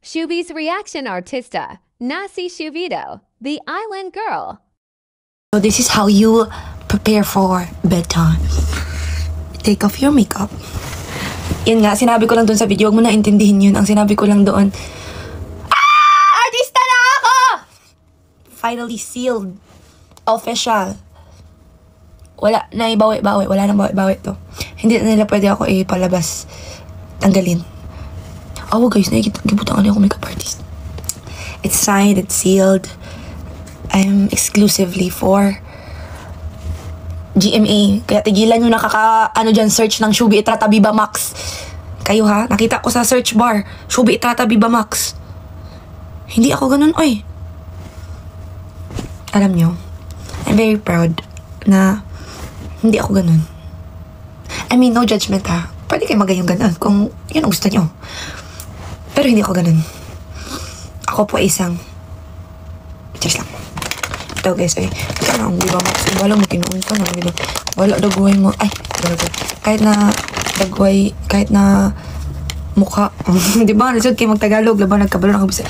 Shubi's reaction artista, Nasi Shubido, the island girl. So this is how you prepare for bedtime. Take off your makeup. Yan nga, sinabi ko lang doon sa video. Huwag mo na intindihin yun. Ang sinabi ko lang doon, artista na ako! Finally sealed. Official. Wala na ibawi-bawi. Wala nang bawi-bawi to. Hindi na nila pwede ako ipalabas. Tanggalin. Oh guys, nakikibutan ako makeup artist. It's signed, it's sealed. I'm exclusively for GMA. Kaya tigilan nyo dyan, search ng Shubi Itrata Viva Max. Kayo ha, nakita ko sa search bar, Shubi Itrata Viva Max. Hindi ako ganun, oy. Alam nyo, I'm very proud na hindi ako ganun. I mean, no judgment ha. Pwede kayo magayong ganun kung yun ang gusto nyo. Pero hindi ako ganun. Ako po isang cheers lang. Ito guys, ay ito na ang Viva Max. Wala mo kinuun ka na. Wala dagway mo. Ay, kahit na dagway, kahit na mukha. Diba? Nasod kayo mag-Tagalog. Laban nagkabalo na kabisa.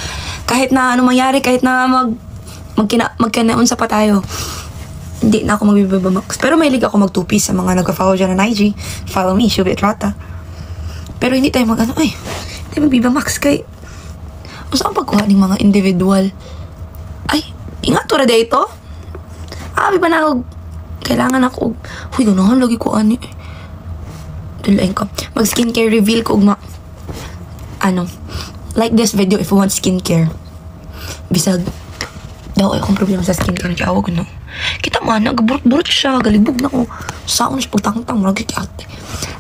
Kahit na ano mangyari, kahit na magkinaunsa pa tayo. Hindi na ako mag-Viva Max. Pero may liga ako mag-2-piece sa mga nagka-follow dyan na IG. Follow me, Shubi Itrata. Pero hindi tayo mag-ano, ay, hindi mag-Viva Max kay saan pagkuha ng mga individual. Ay, ingat to rada ito. Abi ba na kailangan ako. Huy, ganahan lagi ko ani. Dulain ka. Mag skincare reveal ko ugma. Ano, like this video if you want skincare. Bisag daw ay akong problema sa skincare. Kaya awag ko no. Kita man, nagburot-burot siya. Galibog na ko. Saan siya pagtangtang. Maragay kaya ate.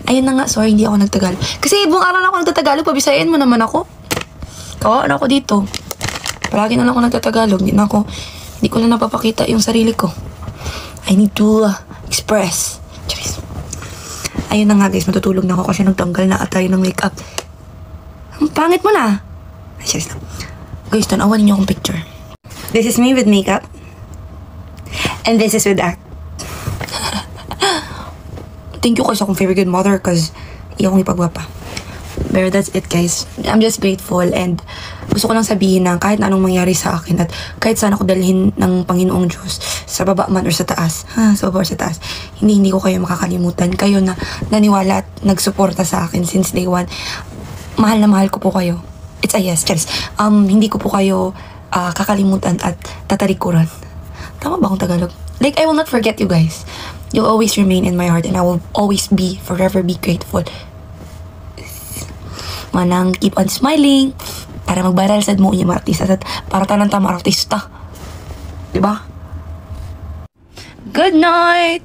Ayun na nga, sorry, hindi ako nagtagalog. Kasi buong araw na ako nagtatagalog. Pabisayin mo naman ako. Kawa na ako dito. Palagi na lang ako nagtatagalog. Hindi ko na napapakita yung sarili ko. I need to express. Charis. Ayun na nga guys, matutulog na ako kasi nagtanggal na tayo ng makeup. Ang pangit mo na. Ay, charis na. Guys, tanawan niyo akong picture. This is me with makeup. And this is with act. Thank you kasi akong very good mother cause iya akong ipagwapa. Pero that's it guys. I'm just grateful and gusto ko lang sabihin na kahit na anong mangyari sa akin at kahit saan ako dalhin ng Panginoong Diyos sa baba man or sa taas, sa baba or sa taas, hindi ko kayo makakalimutan. Kayo na naniwala at nagsuporta sa akin since day one. Mahal na mahal ko po kayo. It's a yes, Charis. Hindi ko po kayo kakalimutan at tatalikuran. Tama ba akong Tagalog? Like, I will not forget you guys. You'll always remain in my heart and I will always be, forever be grateful. Manang keep on smiling para magbaral sa mo yung artista at para tanan tama artista. Diba? Good night!